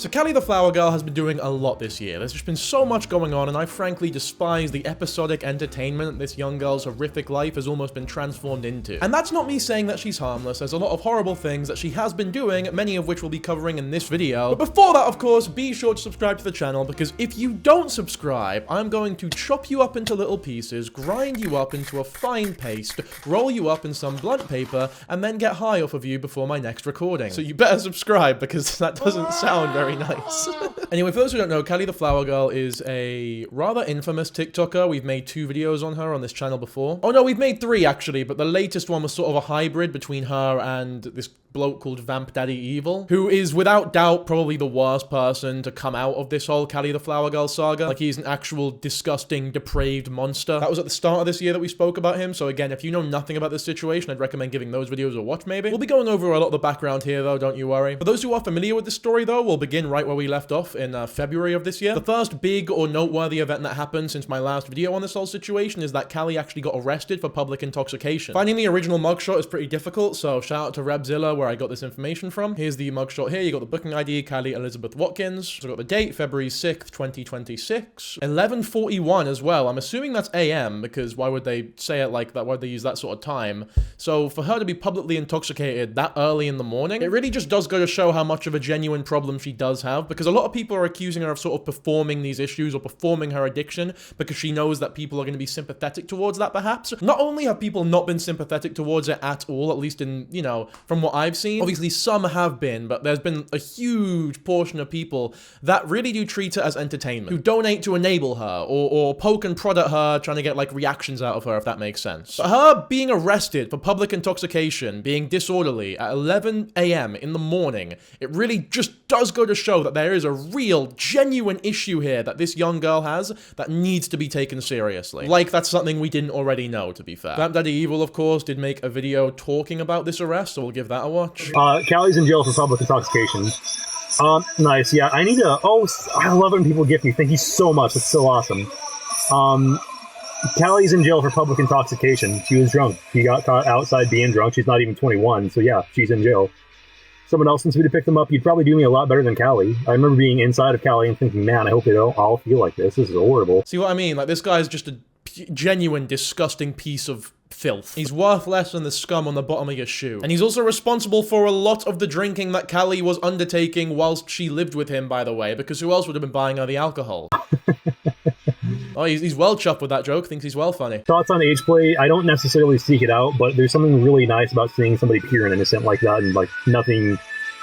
So Khalietheflowergirl has been doing a lot this year. There's just been so much going on, and I frankly despise the episodic entertainment this young girl's horrific life has almost been transformed into. And that's not me saying that she's harmless. There's a lot of horrible things that she has been doing, many of which we'll be covering in this video. But before that, of course, be sure to subscribe to the channel, because if you don't subscribe, I'm going to chop you up into little pieces, grind you up into a fine paste, roll you up in some blunt paper, and then get high off of you before my next recording. So you better subscribe, because that doesn't sound very nice. Anyway, for those who don't know, Khalietheflowergirl is a rather infamous TikToker. We've made 2 videos on her on this channel before. Oh no, we've made 3 actually, but the latest one was sort of a hybrid between her and this bloke called Dankyjabo, who is without doubt probably the worst person to come out of this whole Khalietheflowergirl saga. Like, he's an actual disgusting, depraved monster. That was at the start of this year that we spoke about him, so again, if you know nothing about this situation, I'd recommend giving those videos a watch maybe. We'll be going over a lot of the background here though, don't you worry. For those who are familiar with this story though, we'll begin right where we left off in February of this year. The first big or noteworthy event that happened since my last video on this whole situation is that Khalie actually got arrested for public intoxication. Finding the original mugshot is pretty difficult, so shout out to Rebzilla where I got this information from. Here's the mugshot here. You got the booking ID, Khalie Elizabeth Watkins. So I got the date, February 6th, 2026. 11:41 as well. I'm assuming that's AM, because why would they say it like that? Why would they use that sort of time? So for her to be publicly intoxicated that early in the morning, it really just does go to show how much of a genuine problem she does have, because a lot of people are accusing her of sort of performing these issues or performing her addiction because she knows that people are going to be sympathetic towards that perhaps. Not only have people not been sympathetic towards it at all, at least in, you know, from what I've seen, obviously some have been, but there's been a huge portion of people that really do treat her as entertainment, who donate to enable her or poke and prod at her, trying to get like reactions out of her, if that makes sense. But her being arrested for public intoxication, being disorderly at 11 AM in the morning, it really just does go to show that there is a real, genuine issue here that this young girl has that needs to be taken seriously. Like that's something we didn't already know, to be fair. Dankyjabo, of course, did make a video talking about this arrest, so we'll give that a watch. Khalie's in jail for public intoxication. Nice, yeah, I need to, I love it when people gift me, thank you so much, it's so awesome. Khalie's in jail for public intoxication. She was drunk. She got caught outside being drunk. She's not even 21, so yeah, she's in jail. Someone else wants me to pick them up. You'd probably do me a lot better than Khalie. I remember being inside of Khalie and thinking, man, I hope they don't all feel like this. This is horrible. See what I mean? Like, this guy's just a genuine, disgusting piece of filth. He's worth less than the scum on the bottom of your shoe. And he's also responsible for a lot of the drinking that Khalie was undertaking whilst she lived with him, by the way, because who else would have been buying her the alcohol? Oh, he's well chuffed with that joke. Thinks he's well funny. Thoughts on age play? I don't necessarily seek it out, but there's something really nice about seeing somebody pure and innocent like that, and like nothing.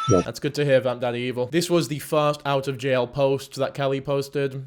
No. That's good to hear, Dankyjabo. This was the first out of jail post that Khalie posted.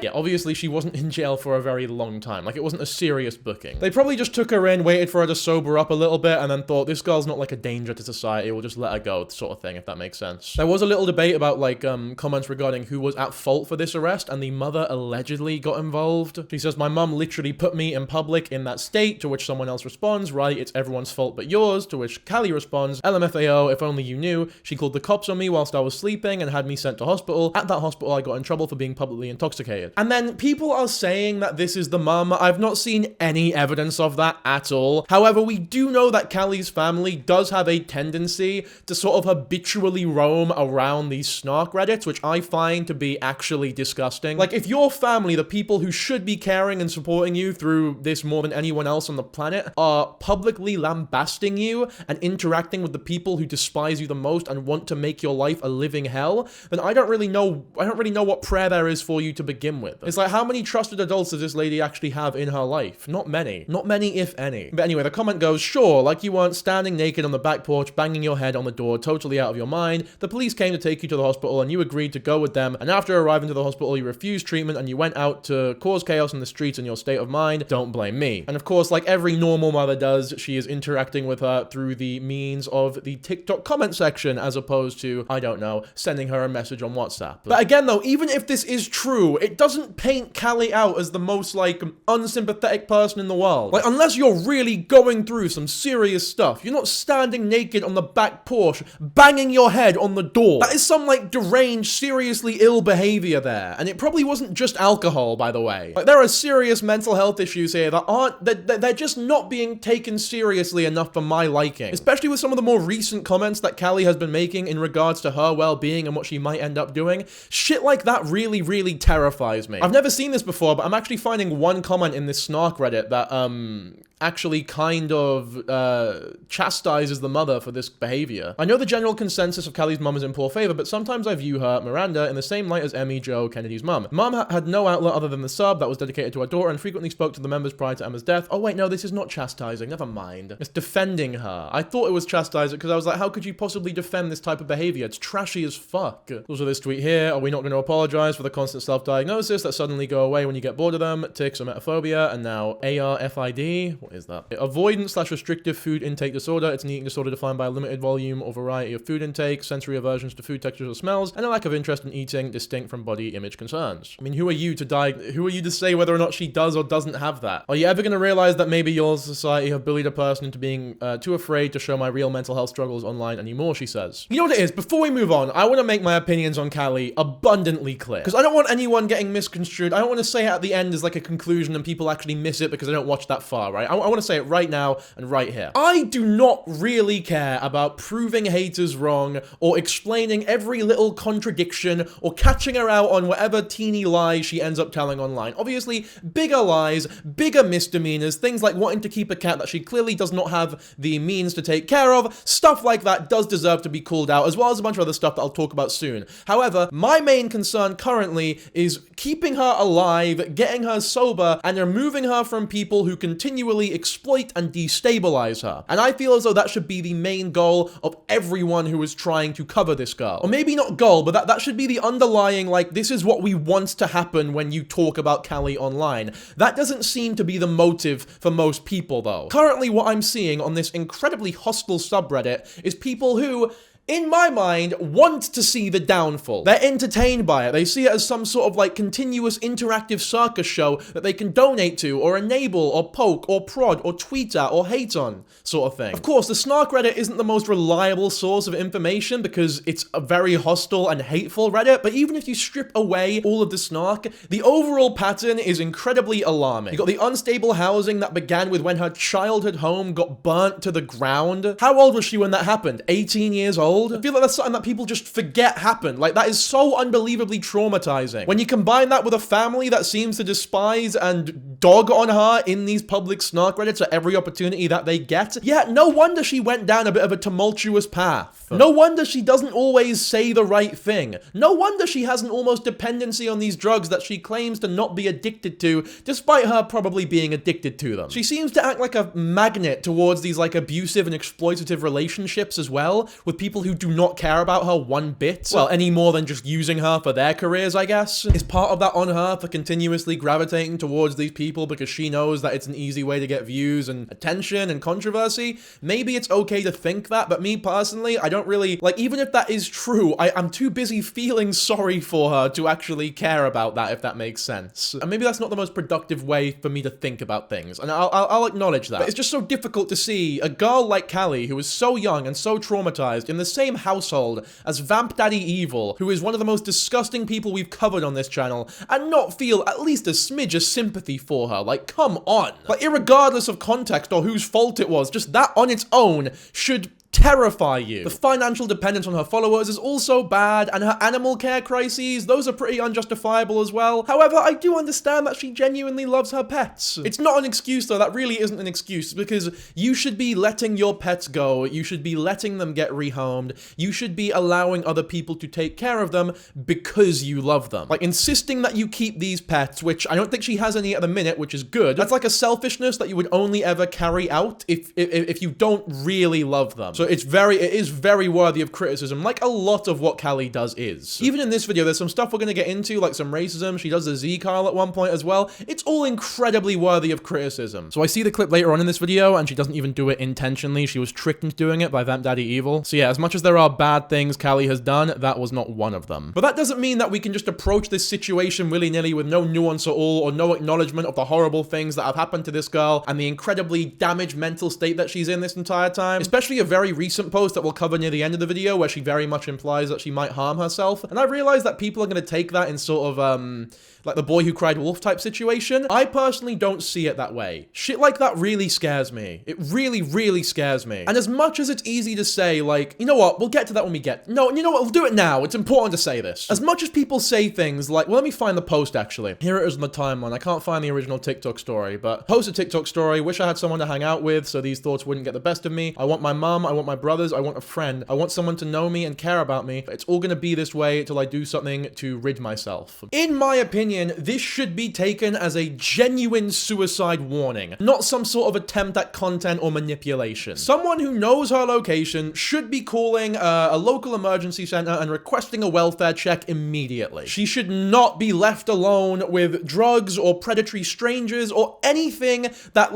Yeah, obviously she wasn't in jail for a very long time. Like, it wasn't a serious booking. They probably just took her in, waited for her to sober up a little bit, and then thought, this girl's not like a danger to society, we'll just let her go, sort of thing, if that makes sense. There was a little debate about, like, comments regarding who was at fault for this arrest, and the mother allegedly got involved. She says, my mum literally put me in public in that state, to which someone else responds, right, it's everyone's fault but yours, to which Khalie responds, LMFAO, if only you knew. She called the cops on me whilst I was sleeping and had me sent to hospital. At that hospital, I got in trouble for being publicly intoxicated. And then people are saying that this is the mum. I've not seen any evidence of that at all. However, we do know that Khalie's family does have a tendency to sort of habitually roam around these snark Reddits, which I find to be actually disgusting. Like, if your family, the people who should be caring and supporting you through this more than anyone else on the planet, are publicly lambasting you and interacting with the people who despise you the most and want to make your life a living hell, then I don't really know what prayer there is for you to begin with. It's like, how many trusted adults does this lady actually have in her life? Not many. Not many, if any. But anyway, the comment goes, sure, like you weren't standing naked on the back porch, banging your head on the door, totally out of your mind. The police came to take you to the hospital and you agreed to go with them. And after arriving to the hospital, you refused treatment and you went out to cause chaos in the streets in your state of mind. Don't blame me. And of course, like every normal mother does, she is interacting with her through the means of the TikTok comment section, as opposed to, I don't know, sending her a message on WhatsApp. But again though, even if this is true, it doesn't doesn't paint Khalie out as the most, like, unsympathetic person in the world. Like, unless you're really going through some serious stuff, you're not standing naked on the back porch, banging your head on the door. That is some, like, deranged, seriously ill behavior there. And it probably wasn't just alcohol, by the way. Like, there are serious mental health issues here that aren't, they're just not being taken seriously enough for my liking. Especially with some of the more recent comments that Khalie has been making in regards to her well-being and what she might end up doing. Shit like that really, really terrifies me. I've never seen this before, but I'm actually finding one comment in this snark Reddit that, actually kind of chastises the mother for this behavior. I know the general consensus of Khalie's mum is in poor favor, but sometimes I view her, Miranda, in the same light as Emmy, Joe, Kennedy's mum. Mum had no outlet other than the sub that was dedicated to her daughter and frequently spoke to the members prior to Emma's death. Oh wait, no, this is not chastising, never mind. It's defending her. I thought it was chastising because I was like, how could you possibly defend this type of behavior? It's trashy as fuck. Also this tweet here, are we not going to apologize for the constant self-diagnosis that suddenly go away when you get bored of them, tics or metaphobia, and now ARFID? What is that? Avoidance/restrictive food intake disorder. It's an eating disorder defined by a limited volume or variety of food intake, sensory aversions to food textures or smells, and a lack of interest in eating distinct from body image concerns. I mean, who are you to say whether or not she does or doesn't have that? Are you ever going to realize that maybe your society have bullied a person into being too afraid to show my real mental health struggles online anymore, she says. You know what it is? Before we move on, I want to make my opinions on Khalie abundantly clear. Because I don't want anyone getting misconstrued. I don't want to say it at the end as like a conclusion and people actually miss it because I don't watch that far, right? I want to say it right now and right here. I do not really care about proving haters wrong or explaining every little contradiction or catching her out on whatever teeny lies she ends up telling online. Obviously, bigger lies, bigger misdemeanors, things like wanting to keep a cat that she clearly does not have the means to take care of, stuff like that does deserve to be called out, as well as a bunch of other stuff that I'll talk about soon. However, my main concern currently is keeping her alive, getting her sober, and removing her from people who continually exploit and destabilize her. And I feel as though that should be the main goal of everyone who is trying to cover this girl. Or maybe not goal, but that should be the underlying, like, this is what we want to happen when you talk about Khalie online. That doesn't seem to be the motive for most people, though. Currently, what I'm seeing on this incredibly hostile subreddit is people who, in my mind, want to see the downfall. They're entertained by it. They see it as some sort of like continuous interactive circus show that they can donate to or enable or poke or prod or tweet at or hate on, sort of thing. Of course, the snark Reddit isn't the most reliable source of information because it's a very hostile and hateful Reddit, but even if you strip away all of the snark, the overall pattern is incredibly alarming. You got the unstable housing that began with when her childhood home got burnt to the ground. How old was she when that happened? 18 years old? I feel like that's something that people just forget happened. Like, that is so unbelievably traumatizing. When you combine that with a family that seems to despise and dog on her in these public snark Reddits at every opportunity that they get, yeah, no wonder she went down a bit of a tumultuous path. No wonder she doesn't always say the right thing. No wonder she has an almost dependency on these drugs that she claims to not be addicted to, despite her probably being addicted to them. She seems to act like a magnet towards these, like, abusive and exploitative relationships as well, with people who do not care about her one bit. Well, any more than just using her for their careers, I guess. Is part of that on her for continuously gravitating towards these people because she knows that it's an easy way to get views and attention and controversy? Maybe it's okay to think that, but me personally, I don't really, like, even if that is true, I'm too busy feeling sorry for her to actually care about that, if that makes sense. And maybe that's not the most productive way for me to think about things, and I'll acknowledge that. But it's just so difficult to see a girl like Khalie, who is so young and so traumatized, in the same household as Vamp Daddy Evil, who is one of the most disgusting people we've covered on this channel, and not feel at least a smidge of sympathy for her. Like, come on. Like, irregardless of context or whose fault it was, just that on its own should terrify you. The financial dependence on her followers is also bad, and her animal care crises, those are pretty unjustifiable as well. However, I do understand that she genuinely loves her pets. It's not an excuse though, that really isn't an excuse, because you should be letting your pets go, you should be letting them get rehomed, you should be allowing other people to take care of them because you love them. Like, insisting that you keep these pets, which I don't think she has any at the minute, which is good, that's like a selfishness that you would only ever carry out if you don't really love them. So it is very worthy of criticism, like a lot of what Khalie does is. Even in this video, there's some stuff we're gonna get into, like some racism. She does the Z-Kyle at one point as well. It's all incredibly worthy of criticism. So I see the clip later on in this video, and she doesn't even do it intentionally. She was tricked into doing it by Vamp Daddy Evil. So yeah, as much as there are bad things Khalie has done, that was not one of them. But that doesn't mean that we can just approach this situation willy-nilly with no nuance at all, or no acknowledgement of the horrible things that have happened to this girl and the incredibly damaged mental state that she's in this entire time. Especially a very recent post that we'll cover near the end of the video where she very much implies that she might harm herself. And I realize that people are going to take that in sort of, like the boy who cried wolf type situation. I personally don't see it that way. Shit like that really scares me. It really, really scares me. And as much as it's easy to say, like, you know what, we'll get to that when we get... No, you know what, we'll do it now. It's important to say this. As much as people say things like... Well, let me find the post, actually. Here it is on the timeline. I can't find the original TikTok story, but post a TikTok story. Wish I had someone to hang out with so these thoughts wouldn't get the best of me. I want my mum. I want my brothers. I want a friend. I want someone to know me and care about me. But it's all gonna be this way till I do something to rid myself. In my opinion, this should be taken as a genuine suicide warning, not some sort of attempt at content or manipulation. Someone who knows her location should be calling a local emergency center and requesting a welfare check immediately. She should not be left alone with drugs or predatory strangers or anything that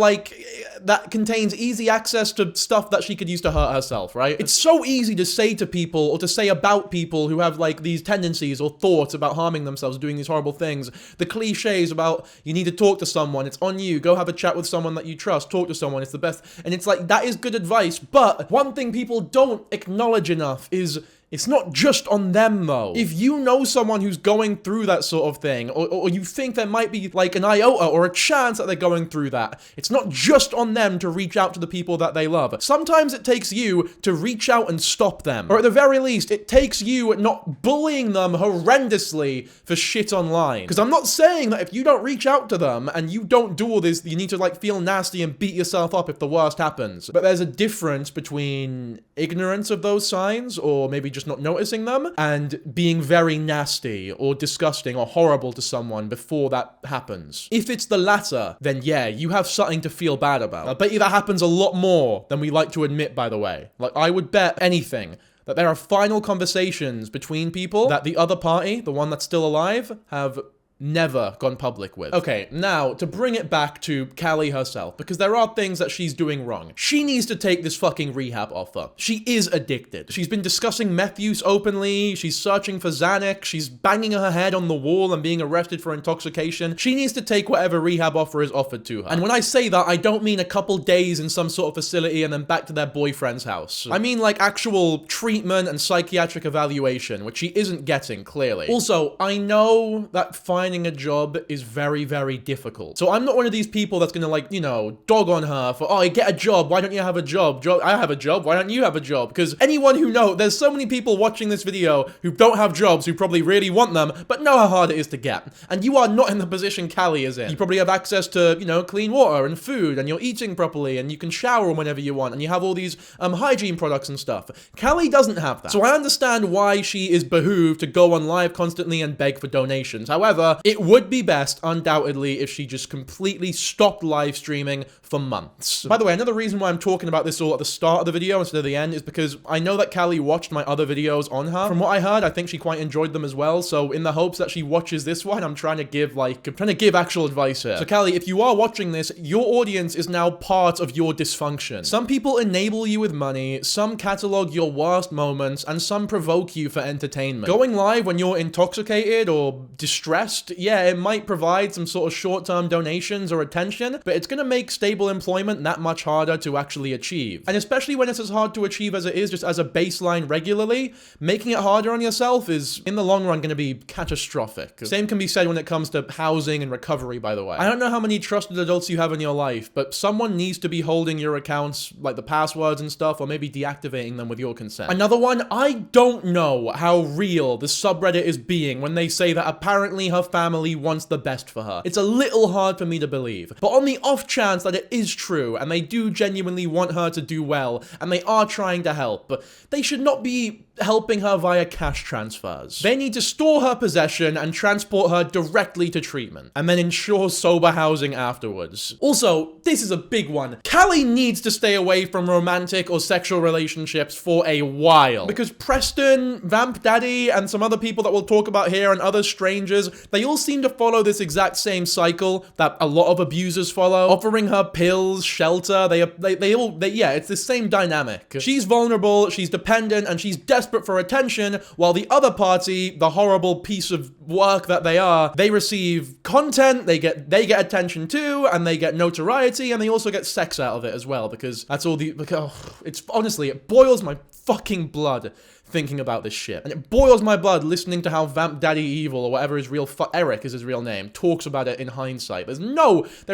that contains easy access to stuff that she could use to hurt herself, right? It's so easy to say to people or to say about people who have like these tendencies or thoughts about harming themselves, doing these horrible things. The cliches about you need to talk to someone, it's on you, go have a chat with someone that you trust, talk to someone, it's the best. And it's like, that is good advice, but one thing people don't acknowledge enough is it's not just on them, though. If you know someone who's going through that sort of thing, or you think there might be like an iota or a chance that they're going through that, it's not just on them to reach out to the people that they love. Sometimes it takes you to reach out and stop them. Or at the very least, it takes you not bullying them horrendously for shit online. Because I'm not saying that if you don't reach out to them and you don't do all this, you need to like feel nasty and beat yourself up if the worst happens. But there's a difference between ignorance of those signs, or maybe just not noticing them, and being very nasty or disgusting or horrible to someone before that happens. If it's the latter, then yeah, you have something to feel bad about. I bet you that happens a lot more than we like to admit, by the way. Like, I would bet anything that there are final conversations between people that the other party, the one that's still alive, have never gone public with. Okay, now, to bring it back to Khalie herself, because there are things that she's doing wrong. She needs to take this fucking rehab offer. She is addicted. She's been discussing meth use openly, she's searching for Xanax, she's banging her head on the wall and being arrested for intoxication. She needs to take whatever rehab offer is offered to her. And when I say that, I don't mean a couple days in some sort of facility and then back to their boyfriend's house. I mean like actual treatment and psychiatric evaluation, which she isn't getting, clearly. Also, I know that finding a job is very, very difficult. So I'm not one of these people that's gonna like, you know, dog on her for, oh, get a job, why don't you have a job? I have a job, why don't you have a job? Because anyone who knows, there's so many people watching this video who don't have jobs, who probably really want them, but know how hard it is to get. And you are not in the position Khalie is in. You probably have access to, you know, clean water and food, and you're eating properly, and you can shower whenever you want, and you have all these hygiene products and stuff. Khalie doesn't have that. So I understand why she is behooved to go on live constantly and beg for donations. However, it would be best, undoubtedly, if she just completely stopped live streaming for months. By the way, another reason why I'm talking about this all at the start of the video instead of the end is because I know that Khalie watched my other videos on her. From what I heard, I think she quite enjoyed them as well, so in the hopes that she watches this one, I'm trying to give actual advice here. So Khalie, if you are watching this, your audience is now part of your dysfunction. Some people enable you with money, some catalog your worst moments, and some provoke you for entertainment. Going live when you're intoxicated or distressed, yeah, it might provide some sort of short-term donations or attention, but it's gonna make stable employment that much harder to actually achieve. And especially when it's as hard to achieve as it is just as a baseline regularly, making it harder on yourself is, in the long run, gonna be catastrophic. Same can be said when it comes to housing and recovery, by the way. I don't know how many trusted adults you have in your life, but someone needs to be holding your accounts, like the passwords and stuff, or maybe deactivating them with your consent. Another one, I don't know how real the subreddit is being when they say that apparently her family wants the best for her. It's a little hard for me to believe. But on the off chance that it is true, and they do genuinely want her to do well, and they are trying to help, they should not be helping her via cash transfers. They need to store her possession and transport her directly to treatment, and then ensure sober housing afterwards. Also, this is a big one. Khalie needs to stay away from romantic or sexual relationships for a while, because Preston, Vamp Daddy, and some other people that we'll talk about here, and other strangers, they all seem to follow this exact same cycle that a lot of abusers follow, offering her pills, shelter. Yeah, it's the same dynamic. She's vulnerable, she's dependent, and she's desperate for attention, while the other party, the horrible piece of work that they are, they receive content, they get attention too, and they get notoriety, and they also get sex out of it as well, because that's all it's honestly, it boils my fucking blood thinking about this shit. And it boils my blood listening to how Vamp Daddy Evil, or whatever his real Eric is his real name, talks about it in hindsight. There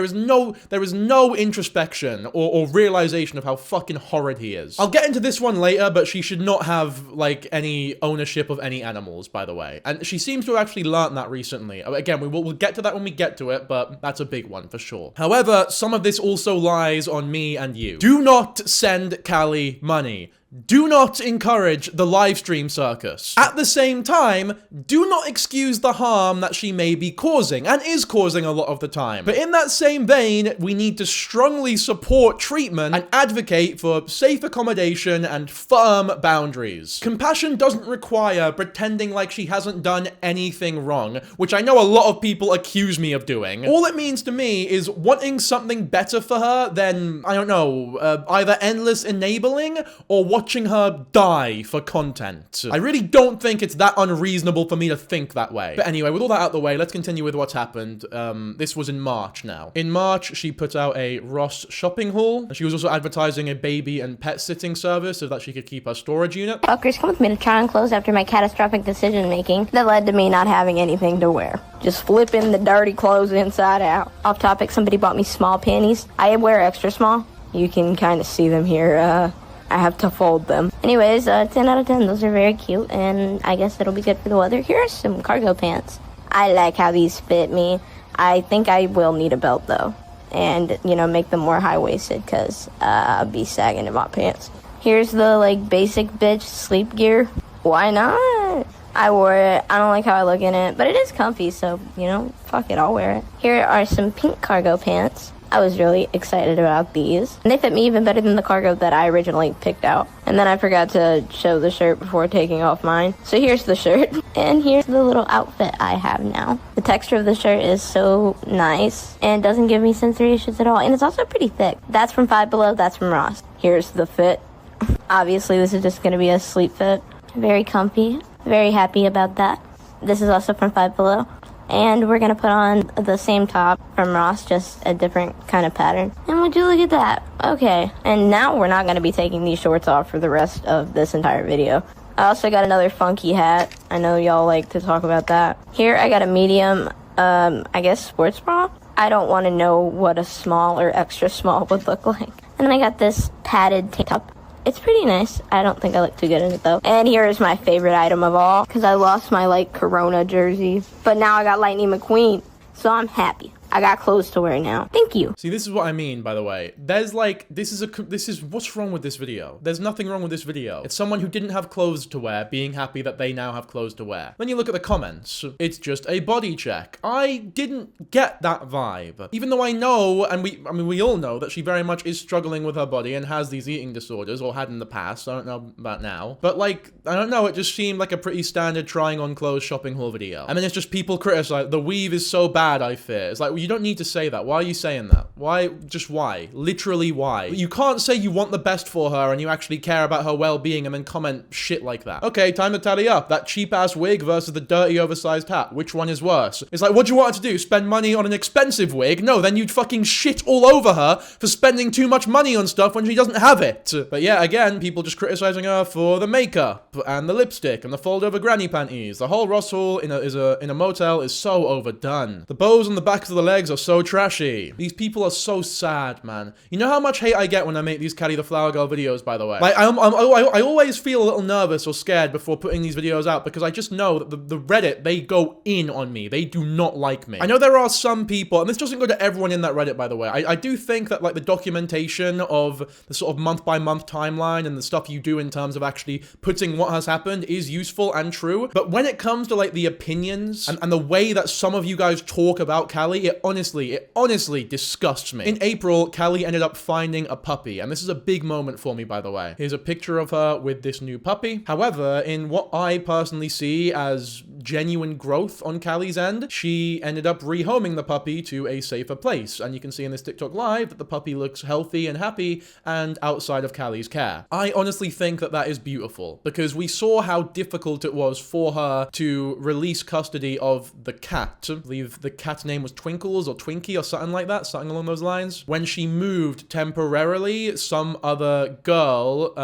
is no introspection or realization of how fucking horrid he is. I'll get into this one later, but she should not have, like, any ownership of any animals, by the way. And she seems to have actually learnt that recently. Again, we'll get to that when we get to it, but that's a big one for sure. However, some of this also lies on me and you. Do not send Khalie money. Do not encourage the live stream circus. At the same time, do not excuse the harm that she may be causing, and is causing a lot of the time. But in that same vein, we need to strongly support treatment and advocate for safe accommodation and firm boundaries. Compassion doesn't require pretending like she hasn't done anything wrong, which I know a lot of people accuse me of doing. All it means to me is wanting something better for her than, I don't know, either endless enabling or watching her die for content. I really don't think it's that unreasonable for me to think that way. But anyway, with all that out the way, let's continue with what's happened. This was in March now. In March, she put out a Ross shopping haul, and she was also advertising a baby and pet sitting service so that she could keep her storage unit. Fuckers come with me to try on clothes after my catastrophic decision making that led to me not having anything to wear. Just flipping the dirty clothes inside out. Off topic, somebody bought me small panties. I wear extra small. You can kind of see them here. I have to fold them. Anyways, 10 out of 10. Those are very cute, and I guess it'll be good for the weather. Here are some cargo pants. I like how these fit me. I think I will need a belt, though. And, you know, make them more high-waisted, because I'll be sagging in my pants. Here's the, like, basic bitch sleep gear. Why not? I wore it. I don't like how I look in it, but it is comfy, so, you know, fuck it, I'll wear it. Here are some pink cargo pants. I was really excited about these. And they fit me even better than the cargo that I originally picked out. And then I forgot to show the shirt before taking off mine. So here's the shirt. And here's the little outfit I have now. The texture of the shirt is so nice and doesn't give me sensory issues at all. And it's also pretty thick. That's from Five Below, that's from Ross. Here's the fit. Obviously, this is just going to be a sleep fit. Very comfy. Very happy about that. This is also from Five Below. And we're going to put on the same top from Ross, just a different kind of pattern. And would you look at that? Okay. And now we're not going to be taking these shorts off for the rest of this entire video. I also got another funky hat. I know y'all like to talk about that. Here I got a medium, I guess sports bra. I don't want to know what a small or extra small would look like. And then I got this padded tank top. It's pretty nice. I don't think I look too good in it, though. And here is my favorite item of all, because I lost my, like, Corona jersey. But now I got Lightning McQueen, so I'm happy. I got clothes to wear now. Thank you. See, this is what I mean, by the way. There's like, this is what's wrong with this video? There's nothing wrong with this video. It's someone who didn't have clothes to wear being happy that they now have clothes to wear. Then you look at the comments. It's just a body check. I didn't get that vibe. Even though I know, and we all know that she very much is struggling with her body and has these eating disorders, or had in the past. I don't know about now. But like, I don't know, it just seemed like a pretty standard trying on clothes shopping haul video. And then it's just people criticize, the weave is so bad, I fear. It's like, well, you don't need to say that. Why are you saying that? Why? Just why? Literally why? You can't say you want the best for her and you actually care about her well-being and then comment shit like that. Okay, time to tally up. That cheap-ass wig versus the dirty, oversized hat. Which one is worse? It's like, what do you want her to do? Spend money on an expensive wig? No, then you'd fucking shit all over her for spending too much money on stuff when she doesn't have it. But yeah, again, people just criticizing her for the makeup and the lipstick and the fold-over granny panties. The whole Ross haul in a motel is so overdone. The bows on the backs of the legs are so trashy. These people are so sad, man. You know how much hate I get when I make these Khalie the Flower Girl videos, by the way? Like, I always feel a little nervous or scared before putting these videos out because I just know that the Reddit, they go in on me. They do not like me. I know there are some people, and this doesn't go to everyone in that Reddit, by the way. I do think that, like, the documentation of the sort of month-by-month timeline and the stuff you do in terms of actually putting what has happened is useful and true. But when it comes to, like, the opinions and the way that some of you guys talk about Khalie, it honestly disgusts me. In April, Khalie ended up finding a puppy, and this is a big moment for me, by the way. Here's a picture of her with this new puppy. However, in what I personally see as genuine growth on Khalie's end, she ended up rehoming the puppy to a safer place, and you can see in this TikTok live that the puppy looks healthy and happy and outside of Khalie's care. I honestly think that that is beautiful, because we saw how difficult it was for her to release custody of the cat. I believe the cat's name was Twinkles or Twinkie or something like that, something along those lines. When she moved temporarily, some other girl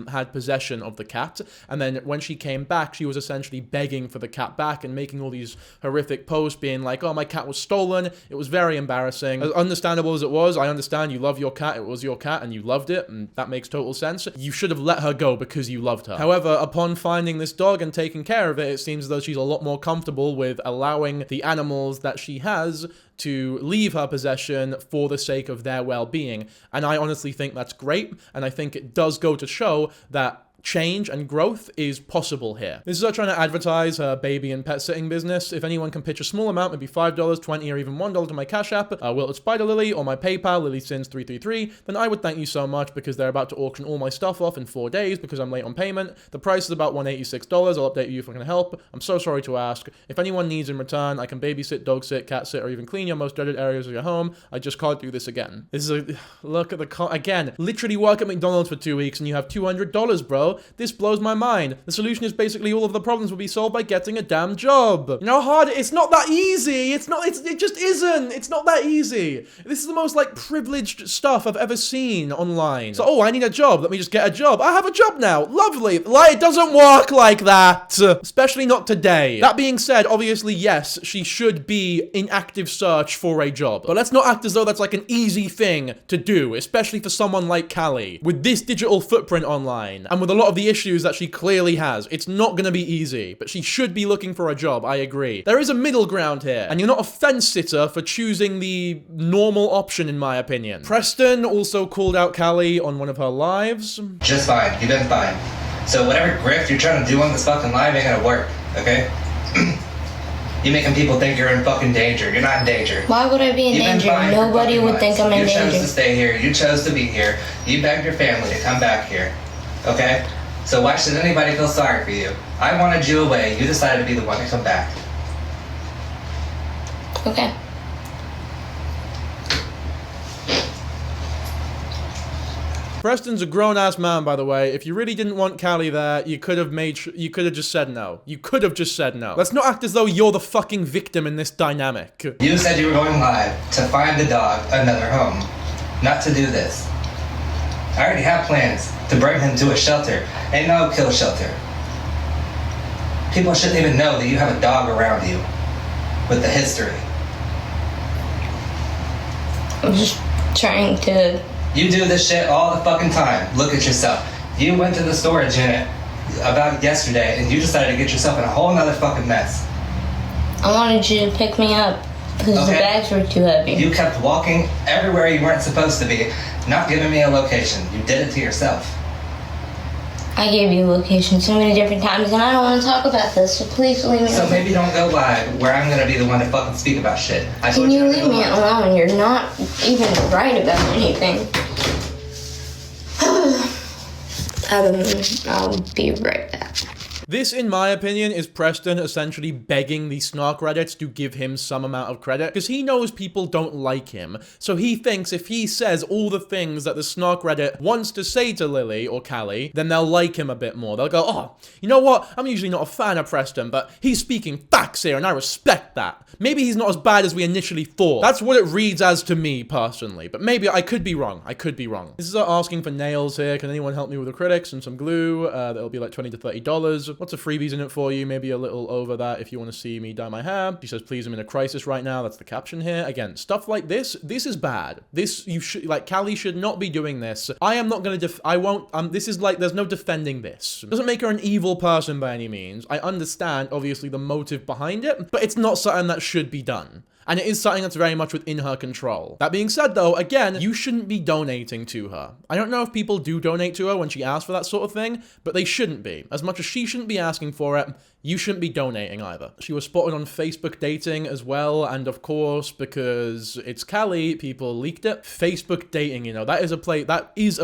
had possession of the cat, and then when she came back, she was essentially begging for the cat back and making all these horrific posts being like, oh, my cat was stolen. It was very embarrassing. As understandable as it was, I understand you love your cat. It was your cat and you loved it, and that makes total sense. You should have let her go because you loved her. However, upon finding this dog and taking care of it, it seems as though she's a lot more comfortable with allowing the animals that she has to leave her possession for the sake of their well-being. And I honestly think that's great, and I think it does go to show that change and growth is possible here. This is her trying to advertise her baby and pet sitting business. If anyone can pitch a small amount, maybe $5, $20, or even $1 to my Cash App, Wilted Spider Lily, or my PayPal, LilySins333, then I would thank you so much, because they're about to auction all my stuff off in 4 days because I'm late on payment. The price is about $186. I'll update you if I can help. I'm so sorry to ask. If anyone needs in return, I can babysit, dog sit, cat sit, or even clean your most dreaded areas of your home. I just can't do this again. This is a look at the again. Literally work at McDonald's for 2 weeks and you have $200, bro. This blows my mind. The solution is basically all of the problems will be solved by getting a damn job. You know how hard it's not that easy. It just isn't. It's not that easy. This is the most, like, privileged stuff I've ever seen online. So, oh, I need a job. Let me just get a job. I have a job now. Lovely. Like, it doesn't work like that. Especially not today. That being said, obviously, yes, she should be in active search for a job. But let's not act as though that's like an easy thing to do, especially for someone like Khalie. With this digital footprint online, and with a lot of the issues that she clearly has, it's not gonna be easy, but she should be looking for a job, I agree. There is a middle ground here, and you're not a fence sitter for choosing the normal option, in my opinion. Preston also called out Khalie on one of her lives. Just fine, you've been fine. So whatever grift you're trying to do on this fucking live ain't gonna work, okay? You making people think you're in fucking danger. You're not in danger. Why would I be in danger? Nobody would think I'm in danger. You chose to stay here. You chose to be here. You begged your family to come back here, okay? So why should anybody feel sorry for you? I wanted you away. You decided to be the one to come back. Okay. Preston's a grown-ass man, by the way. If you really didn't want Khalie there, you could have just said no. You could have just said no. Let's not act as though you're the fucking victim in this dynamic. You said you were going live to find the dog another home, not to do this. I already have plans to bring him to a shelter, a no-kill shelter. People shouldn't even know that you have a dog around you with the history. I'm just trying to... You do this shit all the fucking time. Look at yourself. You went to the storage unit about yesterday and you decided to get yourself in a whole nother fucking mess. I wanted you to pick me up because the bags were too heavy. You kept walking everywhere you weren't supposed to be, not giving me a location. You did it to yourself. I gave you a location so many different times and I don't want to talk about this, so please leave me alone. So maybe don't go live where I'm going to be the one to fucking speak about shit. Can you leave me alone? You're not even right about anything. I'll be right back. This, in my opinion, is Preston essentially begging the Snark Reddits to give him some amount of credit, because he knows people don't like him, so he thinks if he says all the things that the Snark Reddit wants to say to Lily or Khalie, then they'll like him a bit more. They'll go, oh, you know what? I'm usually not a fan of Preston, but he's speaking facts here, and I respect that. Maybe he's not as bad as we initially thought. That's what it reads as to me, personally, but maybe I could be wrong. I could be wrong. This is asking for nails here. Can anyone help me with acrylics and some glue? That'll be like $20 to $30. Lots of freebies in it for you, maybe a little over that if you want to see me dye my hair. She says, please, I'm in a crisis right now. That's the caption here. Again, stuff like this is bad. This, you should, like, Khalie should not be doing this. I am not gonna this is like, there's no defending this. Doesn't make her an evil person by any means. I understand, obviously, the motive behind it, but it's not something that should be done. And it is something that's very much within her control. That being said, though, again, you shouldn't be donating to her. I don't know if people do donate to her when she asks for that sort of thing, but they shouldn't be. As much as she shouldn't be asking for it, you shouldn't be donating either. She was spotted on Facebook dating as well, and of course, because it's Khalie, people leaked it. Facebook dating, you know, that is a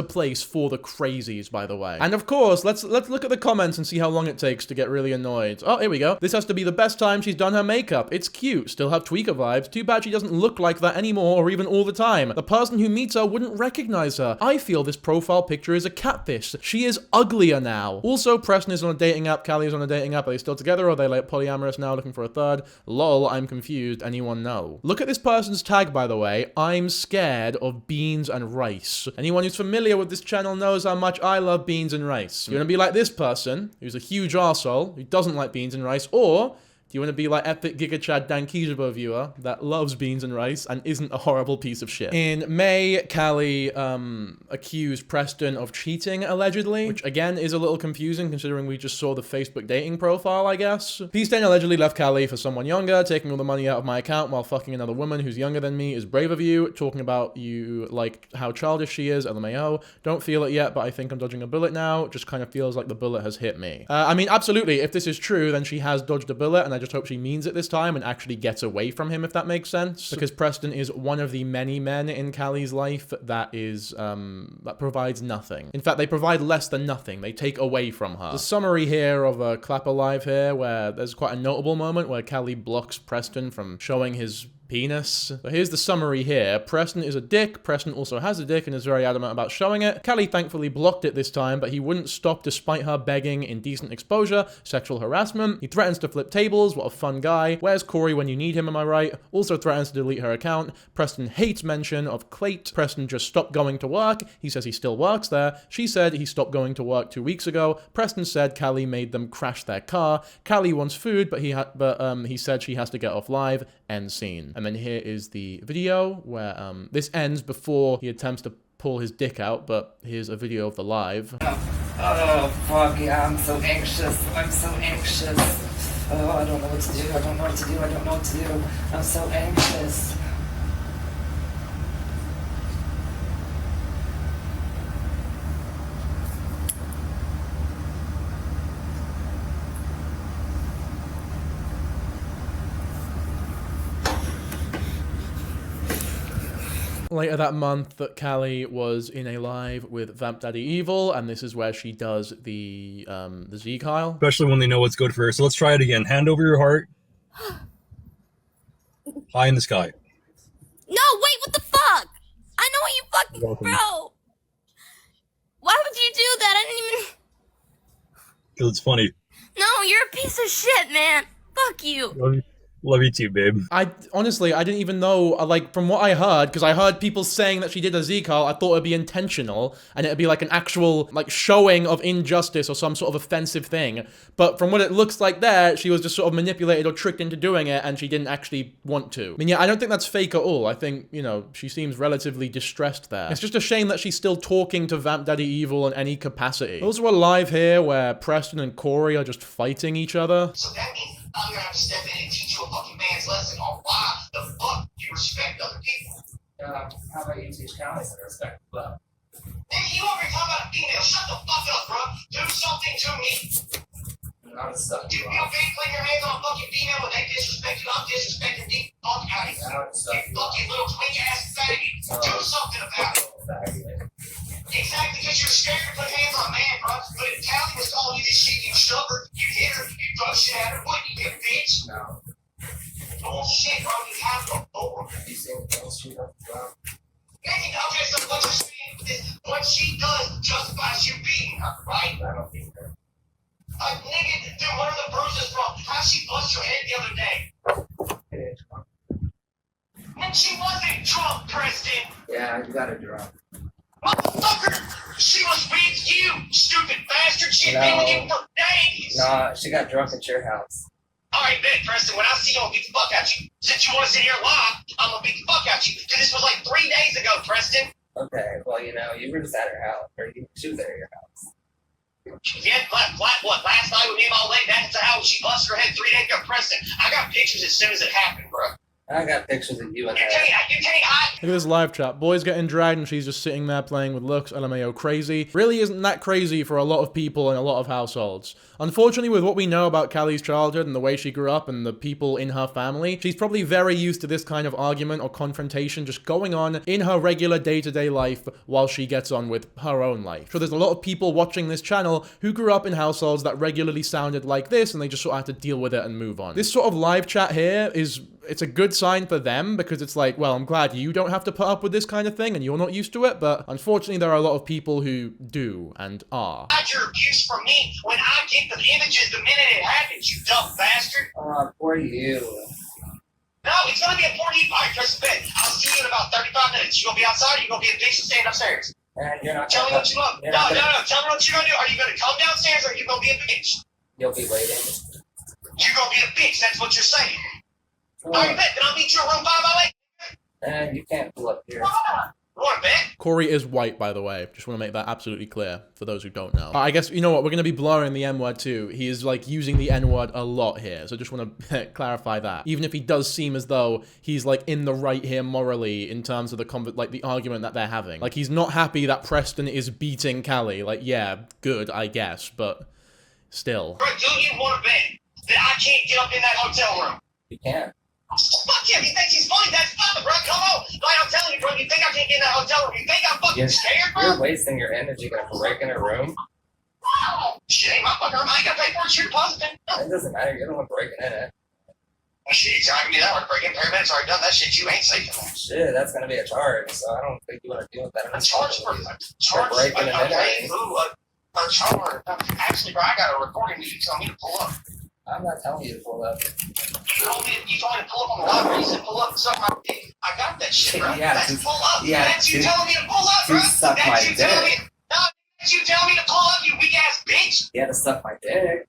place for the crazies, by the way. And of course, let's look at the comments and see how long it takes to get really annoyed. Oh, here we go. This has to be the best time she's done her makeup. It's cute. Still have tweaker vibes. Too bad she doesn't look like that anymore or even all the time. The person who meets her wouldn't recognize her. I feel this profile picture is a catfish. She is uglier now. Also, Preston is on a dating app. Khalie is on a dating app. Are they still together or are they like polyamorous now looking for a third? Lol, I'm confused. Anyone know? Look at this person's tag, by the way. I'm scared of beans and rice. Anyone who's familiar with this channel knows how much I love beans and rice. You want to be like this person who's a huge arsehole who doesn't like beans and rice, or do you want to be like epic Giga Chad Dankyjabo viewer that loves beans and rice and isn't a horrible piece of shit? In May, Khalie accused Preston of cheating, allegedly, which again is a little confusing considering we just saw the Facebook dating profile, I guess. P-Stain allegedly left Khalie for someone younger. Taking all the money out of my account while fucking another woman who's younger than me is brave of you. Talking about you, like how childish she is, LMAO. Don't feel it yet, but I think I'm dodging a bullet now. Just kind of feels like the bullet has hit me. I mean, absolutely, if this is true, then she has dodged a bullet, and I just hope she means it this time and actually gets away from him, if that makes sense. Because Preston is one of the many men in Khalie's life that is, that provides nothing. In fact, they provide less than nothing. They take away from her. The summary here of a Clapper Live here, where there's quite a notable moment where Khalie blocks Preston from showing his penis. So here's the summary here. Preston is a dick. Preston also has a dick and is very adamant about showing it. Khalie thankfully blocked it this time, but he wouldn't stop despite her begging. Indecent exposure, sexual harassment. He threatens to flip tables. What a fun guy. Where's Corey when you need him, am I right? Also threatens to delete her account. Preston hates mention of Clayt. Preston just stopped going to work. He says he still works there. She said he stopped going to work 2 weeks ago. Preston said Khalie made them crash their car. Khalie wants food, but he said she has to get off live. End scene. And then here is the video where this ends before he attempts to pull his dick out, but here's a video of the live. Oh, fuck, yeah, I'm so anxious. I'm so anxious. Oh, I don't know what to do. I don't know what to do. I don't know what to do. I'm so anxious. Later that month, that Khalie was in a live with Vamp Daddy Evil, and this is where she does the Z Kyle. Especially when they know what's good for her. So let's try it again. Hand over your heart. High in the sky. No, wait, what the fuck? I know what you fucking, bro. Why would you do that? I didn't even. Because it's funny. No, you're a piece of shit, man. Fuck you. Love you too, babe. Honestly, I didn't even know, like, from what I heard, because I heard people saying that she did a Z-Carl, I thought it'd be intentional, and it'd be like an actual, like, showing of injustice or some sort of offensive thing. But from what it looks like there, she was just sort of manipulated or tricked into doing it, and she didn't actually want to. I mean, yeah, I don't think that's fake at all. I think, you know, she seems relatively distressed there. It's just a shame that she's still talking to Vamp Daddy Evil in any capacity. Also a live here where Preston and Corey are just fighting each other. So that means I'm gonna have to step in and teach you a fucking man's lesson on why the fuck you respect other people. How about you teach Khalie to respect the club? Nigga, you over here talking about a female? Shut the fuck up, bro. Do something to me. I'm stuck. You feel big putting your hands on a fucking female when they disrespect you? I'm disrespecting deep fuck out of you. You fucking little twink ass faggot. Do something about it. Exactly, because you're scared to put hands on a man, bro. But if Khalie was calling you this shit, you shove her, you hit her, you throw shit at her, wouldn't you, bitch? No. Bullshit, bro. You have no over. You say bullshit up the ground? Okay, so what you're saying is what she does justifies you beating her, right? I don't think that. Nigga, dude, where are the bruises from? How'd she bust your head the other day? And she wasn't drunk, Preston! Yeah, you got it drunk. Motherfucker! She was with you, stupid bastard. She had been with you for days. Nah, she got drunk at your house. All right, bet, Preston. When I see you, I'm gonna beat the fuck out you. Since you want to sit here and lie, I'm gonna beat the fuck out you. Because this was like 3 days ago, Preston. Okay, well, you know, you were just at her house. Or she was at your house. Yeah, what? Last night when me and my leg down at the house, she busted her head 3 days ago, Preston. I got pictures as soon as it happened, bro. I got pictures of you and her. You can't hide. Look at this live chat. Boy's getting dragged and she's just sitting there playing with looks. LMAO crazy. Really isn't that crazy for a lot of people in a lot of households. Unfortunately, with what we know about Khalie's childhood and the way she grew up and the people in her family, she's probably very used to this kind of argument or confrontation just going on in her regular day-to-day life while she gets on with her own life. So there's a lot of people watching this channel who grew up in households that regularly sounded like this and they just sort of had to deal with it and move on. This sort of live chat here it's a good sign for them because it's like, well, I'm glad you don't have to put up with this kind of thing and you're not used to it, but unfortunately there are a lot of people who do and are. Hide your abuse from me when I get the images the minute it happens, you dumb bastard. Poor you. No, it's gonna be a poor you. All right, press the bed. I'll see you in about 35 minutes. You gonna be outside or you gonna be a bitch and stand upstairs? And you're not Tell me what you want. No. Tell me what you're gonna do. Are you gonna come downstairs or are you gonna be a bitch? You'll be waiting. You're gonna be a bitch. That's what you're saying. All right, bet. Then I'll meet you at room 508. And you can't pull up here. You want to bet? Corey is white, by the way. Just want to make that absolutely clear for those who don't know. I guess, you know what, we're going to be blurring the N-word too. He is, like, using the N-word a lot here, so just want to clarify that. Even if he does seem as though he's, like, in the right here morally in terms of the argument that they're having. Like, he's not happy that Preston is beating Khalie. Like, yeah, good, I guess, but still. Bro, do you want to bet that I can't get up in that hotel room? You can't. Fuck him, he thinks he's funny, that's fine, bro, come on. Like, I'm telling you, bro, you think I can't get in that hotel room? You think I'm fucking scared, bro? You're wasting your energy gonna break in a room. Shit, ain't my fucking room, I ain't gotta pay for it, you're depositing. It doesn't matter, you're the one breaking in it. Shit, you're telling me that we're breaking paramedics already done that shit, you ain't safe in that. Shit, that's gonna be a charge, so I don't think you wanna deal with that. A charge for breaking and entering. A charge. Actually, bro, I got a recording that you tell me to pull up. I'm not telling you to pull up. You told me to pull up on the library. You said pull up and suck my dick. I got that shit, bro. Yeah, that's pull up. Yeah, that's you telling me to pull up, bro. Suck my That's you telling me. dick. No, that's you telling me to pull up, you weak ass bitch. You had to suck my dick.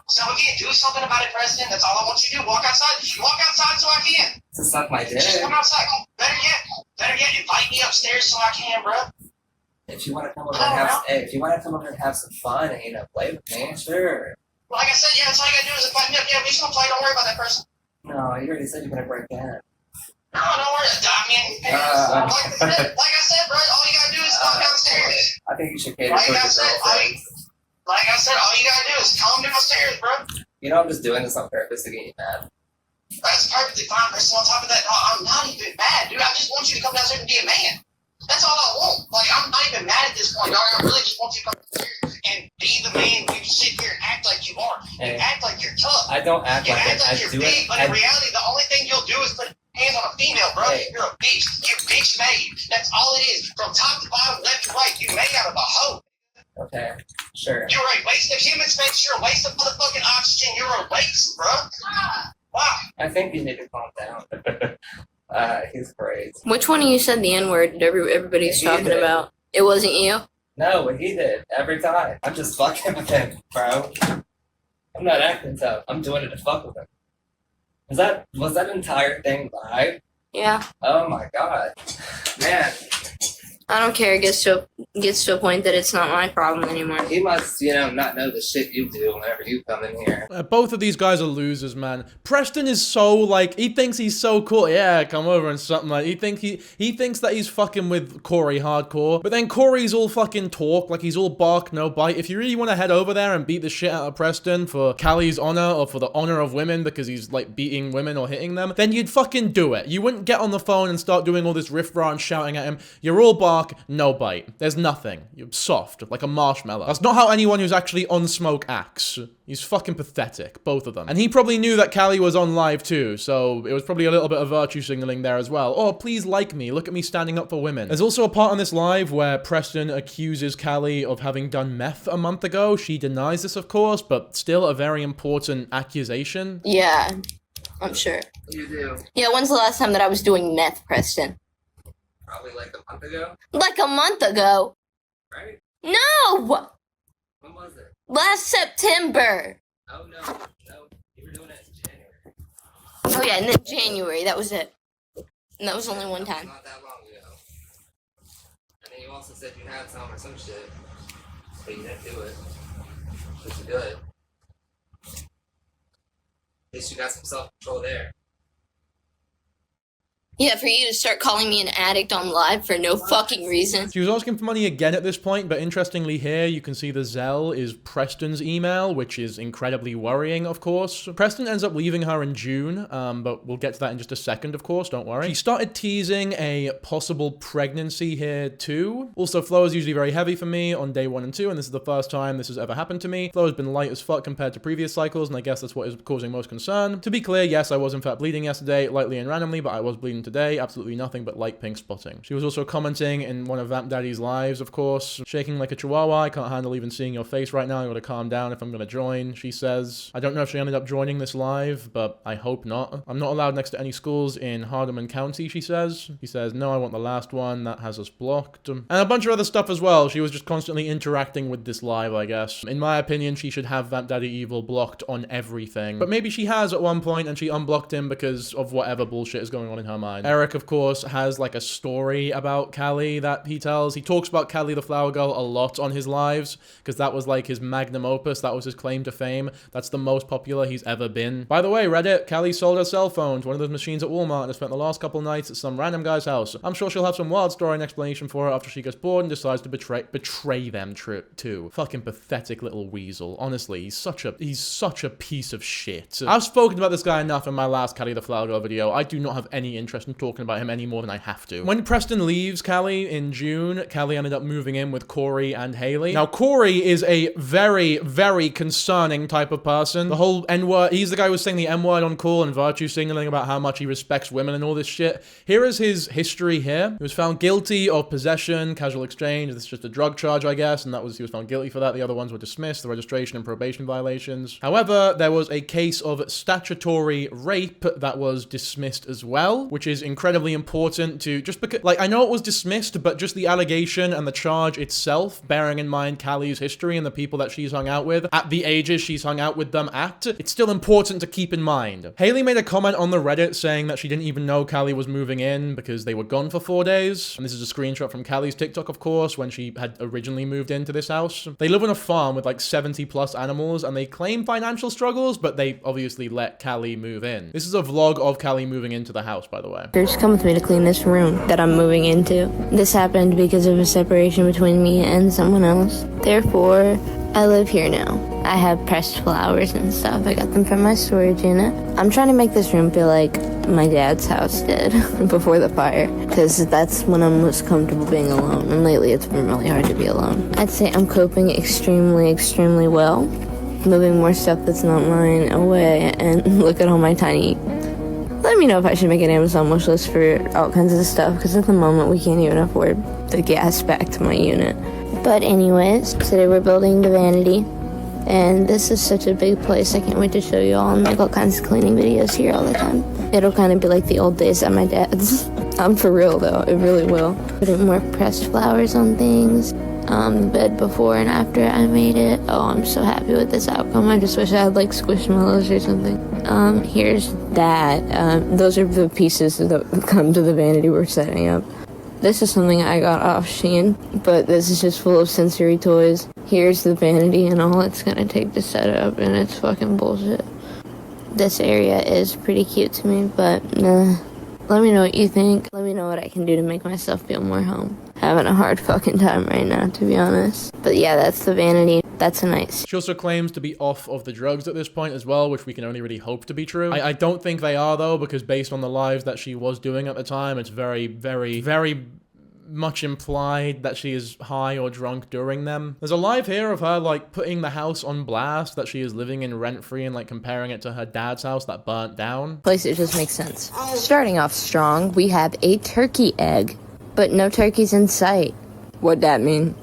So again, do something about it, President. That's all I want you to do. Walk outside. Walk outside so I can. To suck my dick. Just come outside. Better yet, invite me upstairs so I can, bro. If you want to come over and have some fun and, you know, play with me, sure. Like I said, yeah, that's all you gotta do is invite me up. Yeah, we just gonna play. Don't worry about that person. No, you already said you're gonna break in. No, don't worry. I mean, like I said, bro, all you gotta do is come downstairs. I think you should cater Like towards I your said, girlfriend. like I said, all you gotta do is come downstairs, bro. You know, I'm just doing this on purpose to get you mad. That's perfectly fine, Preston. On top of that, I'm not even mad, dude. I just want you to come downstairs and be a man. That's all I want. Like, I'm not even mad at this point, dog. I really just want you to come downstairs and be the man. You sit here and act like you are. You act like you're tough. I don't act You like act it. like I you're do big, it. but in reality, the only thing you'll do is put hands on a female, bro. Hey. You're a bitch. You're bitch made. That's all it is. From top to bottom, left to right, you made out of a hoe. Okay, sure. You're a waste of human space. You're a waste of motherfucking oxygen. You're a waste, bro. Wow. I think you need to calm down. He's crazy. Which one of you said the N-word everybody's He talking did. about? It wasn't you? No, but he did every time. I'm just fucking with him, bro. I'm not acting tough. I'm doing it to fuck with him. Was that entire thing live? Yeah. Oh my god, man. I don't care. It gets to a point that it's not my problem anymore. He must, you know, not know the shit you do whenever you come in here. Both of these guys are losers, man. Preston is so, like, he thinks he's so cool. Yeah, come over and something like, he thinks that he's fucking with Corey hardcore, but then Corey's all fucking talk, like he's all bark, no bite. If you really want to head over there and beat the shit out of Preston for Khalie's honor or for the honor of women because he's, like, beating women or hitting them, then you'd fucking do it. You wouldn't get on the phone and start doing all this riff-raff and shouting at him. You're all bark, no bite. There's nothing. You're soft, like a marshmallow. That's not how anyone who's actually on smoke acts. He's fucking pathetic, both of them. And he probably knew that Khalie was on live too, so it was probably a little bit of virtue signaling there as well. Oh, please like me. Look at me standing up for women. There's also a part on this live where Preston accuses Khalie of having done meth a month ago. She denies this, of course, but still a very important accusation. Yeah, I'm sure. You do. Yeah, when's the last time that I was doing meth, Preston? Probably like a month ago. Like a month ago. right? No! When was it? Last September. Oh no, you were doing it in January. Oh yeah, and then January, that was it. And that was only one time. Not that long ago. And then you also said you had some or some shit, but you didn't do it. Which is good. At least you got some self-control there. Yeah, for you to start calling me an addict on live for no fucking reason. She was asking for money again at this point, but interestingly here, you can see the Zell is Preston's email, which is incredibly worrying, of course. Preston ends up leaving her in June, but we'll get to that in just a second, of course, don't worry. She started teasing a possible pregnancy here, too. Also, flow is usually very heavy for me on day 1 and 2, and this is the first time this has ever happened to me. Flow has been light as fuck compared to previous cycles, and I guess that's what is causing most concern. To be clear, yes, I was in fact bleeding yesterday, lightly and randomly, but I was bleeding today, absolutely nothing but light pink spotting. She was also commenting in one of Vamp Daddy's lives, of course, shaking like a chihuahua. I can't handle even seeing your face right now. I gotta calm down if I'm gonna join, she says. I don't know if she ended up joining this live, but I hope not. I'm not allowed next to any schools in Hardeman County, she says. She says, no, I want the last one. That has us blocked. And a bunch of other stuff as well. She was just constantly interacting with this live, I guess. In my opinion, she should have Vamp Daddy Evil blocked on everything. But maybe she has at one point and she unblocked him because of whatever bullshit is going on in her mind. Eric, of course, has like a story about Khalie that he tells. He talks about Khalietheflowergirl a lot on his lives because that was like his magnum opus. That was his claim to fame. That's the most popular he's ever been. By the way, Reddit, Khalie sold her cell phone to one of those machines at Walmart and has spent the last couple nights at some random guy's house. I'm sure she'll have some wild story and explanation for it after she gets bored and decides to betray them too. Fucking pathetic little weasel. Honestly, he's such a piece of shit. I've spoken about this guy enough in my last Khalietheflowergirl video. I do not have any interest in talking about him any more than I have to. When Preston leaves Khalie in June, Khalie ended up moving in with Corey and Haley. Now, Corey is a very, very concerning type of person. The whole N-word, he's the guy who was saying the M-word on call and virtue signaling about how much he respects women and all this shit. Here is his history here. He was found guilty of possession, casual exchange. This is just a drug charge, I guess, and he was found guilty for that. The other ones were dismissed, the registration and probation violations. However, there was a case of statutory rape that was dismissed as well, which is incredibly important to just because, like, I know it was dismissed, but just the allegation and the charge itself, bearing in mind Khalie's history and the people that she's hung out with at the ages she's hung out with them at, it's still important to keep in mind. Haley made a comment on the Reddit saying that she didn't even know Khalie was moving in because they were gone for 4 days. And this is a screenshot from Khalie's TikTok, of course, when she had originally moved into this house. They live on a farm with like 70 plus animals and they claim financial struggles, but they obviously let Khalie move in. This is a vlog of Khalie moving into the house, by the way. Just come with me to clean this room that I'm moving into. This happened because of a separation between me and someone else. Therefore, I live here now. I have pressed flowers and stuff. I got them from my storage unit. I'm trying to make this room feel like my dad's house did before the fire, because that's when I'm most comfortable being alone, and lately it's been really hard to be alone. I'd say I'm coping extremely, extremely well. Moving more stuff that's not mine away, and look at all my tiny... Let me know if I should make an Amazon wish list for all kinds of stuff, because at the moment we can't even afford the gas back to my unit. But anyways, today we're building the vanity, and this is such a big place. I can't wait to show you all and make all kinds of cleaning videos here all the time. It'll kind of be like the old days at my dad's. I'm for real though, it really will. Putting more pressed flowers on things. The bed before and after I made it. Oh, I'm so happy with this outcome. I just wish I had like squishmallows or something. Here's that. Those are the pieces that come to the vanity we're setting up. This is something I got off Shein, but this is just full of sensory toys. Here's the vanity and all it's gonna take to set up, and it's fucking bullshit. This area is pretty cute to me, but let me know what you think. Let me know what I can do to make myself feel more home. Having a hard fucking time right now, to be honest. But yeah, that's the vanity. That's a nice. She also claims to be off of the drugs at this point as well, which we can only really hope to be true. I don't think they are though, because based on the lives that she was doing at the time, it's very, very, very much implied that she is high or drunk during them. There's a live here of her like putting the house on blast that she is living in rent-free and like comparing it to her dad's house that burnt down. Place, it just makes sense. Starting off strong, we have a turkey egg, but no turkeys in sight. What'd that mean?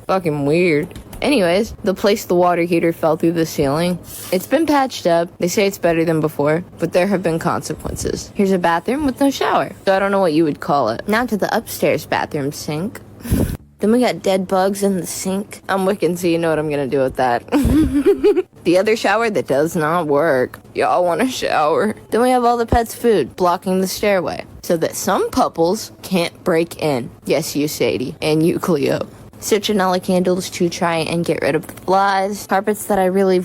Fucking weird. Anyways, the place the water heater fell through the ceiling, it's been patched up. They say it's better than before, but there have been consequences. Here's a bathroom with no shower, so I don't know what you would call it. Now to the upstairs bathroom sink. Then we got dead bugs in the sink. I'm Wiccan, so you know what I'm gonna do with that. The other shower that does not work. Y'all want a shower. Then we have all the pets' food blocking the stairway so that some pupples can't break in. Yes, you, Sadie, and you, Cleo. Citronella candles to try and get rid of the flies. Carpets that I really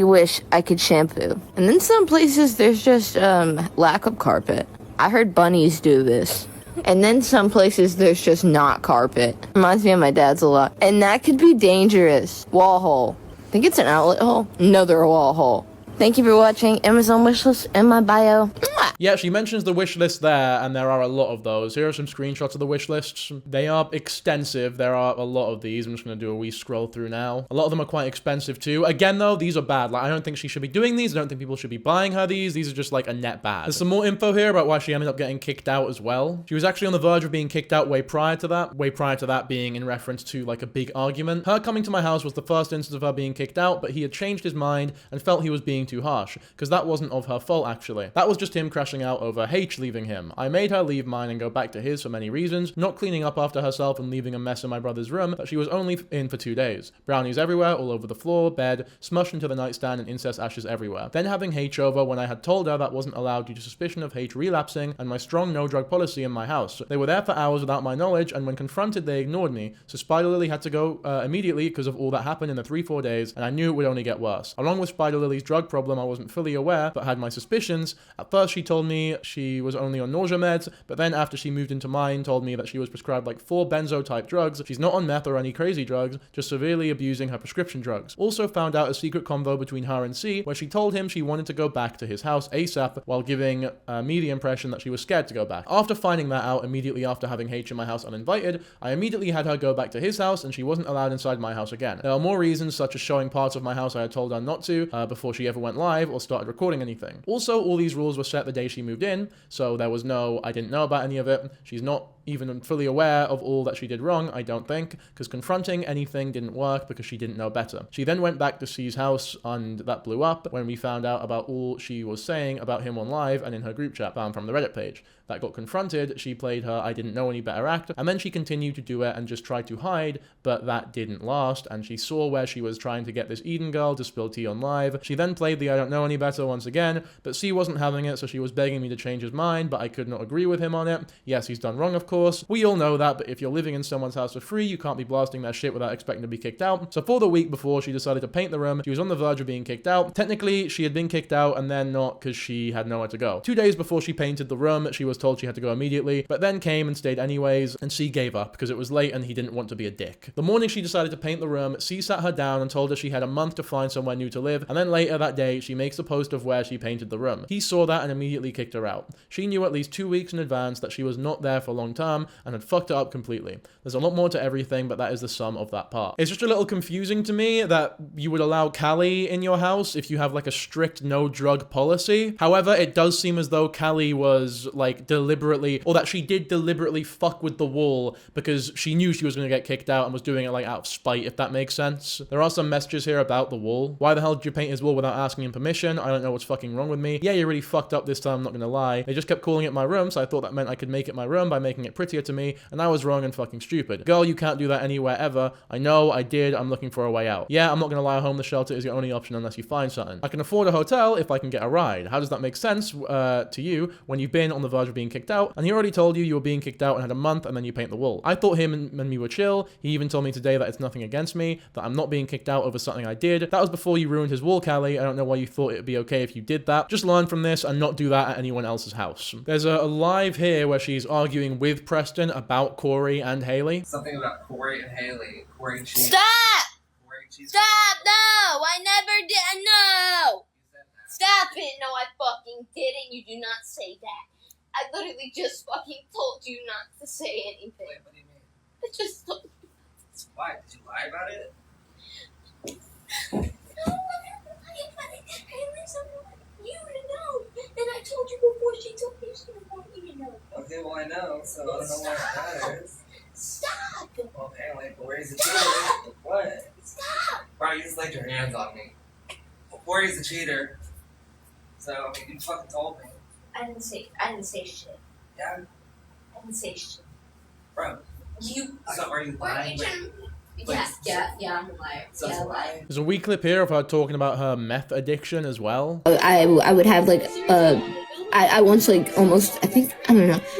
wish I could shampoo. And then some places there's just lack of carpet. I heard bunnies do this. And then some places there's just not carpet. Reminds me of my dad's a lot. And that could be dangerous. Wall hole. Think it's an outlet hole? Another wall hole. Thank you for watching. Amazon wishlist in my bio. Mwah! Yeah, she mentions the wish list there, and there are a lot of those. Here are some screenshots of the wish lists. They are extensive. There are a lot of these. I'm just going to do a wee scroll through now. A lot of them are quite expensive too. Again, though, these are bad. Like, I don't think she should be doing these. I don't think people should be buying her these. These are just like a net bad. There's some more info here about why she ended up getting kicked out as well. She was actually on the verge of being kicked out way prior to that. Way prior to that being in reference to like a big argument. Her coming to my house was the first instance of her being kicked out, but he had changed his mind and felt he was being too harsh. Because that wasn't of her fault, actually. That was just him crashing out over H leaving him. I made her leave mine and go back to his for many reasons, not cleaning up after herself and leaving a mess in my brother's room, but she was only in for 2 days. Brownies everywhere, all over the floor, bed, smushed into the nightstand, and incest ashes everywhere. Then having H over when I had told her that wasn't allowed due to suspicion of H relapsing and my strong no-drug policy in my house. They were there for hours without my knowledge, and when confronted, they ignored me. So Spider Lily had to go immediately because of all that happened in the 3-4 days, and I knew it would only get worse. Along with Spider Lily's drug problem, I wasn't fully aware, but had my suspicions. At first, she told me she was only on nausea meds, but then after she moved into mine, told me that she was prescribed like 4 benzo-type drugs. She's not on meth or any crazy drugs, just severely abusing her prescription drugs. Also found out a secret convo between her and C, where she told him she wanted to go back to his house ASAP, while giving me the impression that she was scared to go back. After finding that out, immediately after having H in my house uninvited, I immediately had her go back to his house, and she wasn't allowed inside my house again. There are more reasons, such as showing parts of my house I had told her not to, before she ever went live or started recording anything. Also, all these rules were set the day she moved in, so there was no, I didn't know about any of it. She's not even fully aware of all that she did wrong, I don't think, because confronting anything didn't work because she didn't know better. She then went back to C's house, and that blew up when we found out about all she was saying about him on live and in her group chat found from the Reddit page. That got confronted, she played her I didn't know any better act, and then she continued to do it and just tried to hide, but that didn't last, and she saw where she was trying to get this Eden girl to spill tea on live. She then played the I don't know any better once again, but C wasn't having it, so she was begging me to change his mind, but I could not agree with him on it. Yes, he's done wrong, of course. We all know that, but if you're living in someone's house for free, you can't be blasting their shit without expecting to be kicked out. So for the week before she decided to paint the room, she was on the verge of being kicked out. Technically, she had been kicked out and then not because she had nowhere to go. 2 days before she painted the room, she was told she had to go immediately, but then came and stayed anyways, and C gave up because it was late and he didn't want to be a dick. The morning she decided to paint the room, C sat her down and told her she had a month to find somewhere new to live, and then later that day, she makes a post of where she painted the room. He saw that and immediately kicked her out. She knew at least 2 weeks in advance that she was not there for long term and had fucked it up completely. There's a lot more to everything, but that is the sum of that part. It's just a little confusing to me that you would allow Khalie in your house if you have like a strict no drug policy. However, it does seem as though Khalie was like deliberately, or that she did deliberately fuck with the wall because she knew she was going to get kicked out and was doing it like out of spite, if that makes sense. There are some messages here about the wall. Why the hell did you paint his wall without asking him permission? I don't know what's fucking wrong with me. Yeah, you really fucked up this time, I'm not gonna lie. They just kept calling it my room, so I thought that meant I could make it my room by making it prettier to me, and I was wrong and fucking stupid. Girl, you can't do that anywhere ever. I know, I did, I'm looking for a way out. Yeah, I'm not gonna lie, a homeless shelter is your only option unless you find something. I can afford a hotel if I can get a ride. How does that make sense to you when you've been on the verge of being kicked out, and he already told you were being kicked out and had a month, and then you paint the wall? I thought him and me were chill. He even told me today that it's nothing against me, that I'm not being kicked out over something I did. That was before you ruined his wall, Khalie. I don't know why you thought it would be okay if you did that. Just learn from this and not do that at anyone else's house. There's a live here where she's arguing with Preston about Corey and Haley. Something about Corey and Haley. Corey cheese. Stop! Corey cheese. Stop! No! I never did. No! Stop it! No, I fucking didn't. You do not say that. I literally just fucking told you not to say anything. Wait, what do you mean? I just told you. Why? Did you lie about it? No, I want you to know. And I told you before she told me she didn't want you to know. Okay, well I know, so I don't know why it matters. Stop! Well, apparently, Corey's a Stop! cheater. What? Stop! Bro, you just laid your hands on me. Well, Corey's a cheater. So, you fucking told me. I didn't say shit. Yeah? I didn't say shit. Bro, You. So are you lying? Yeah, I'm a liar. So Yeah, it's a liar. There's a wee clip here of her talking about her meth addiction as well. I would have like I once like almost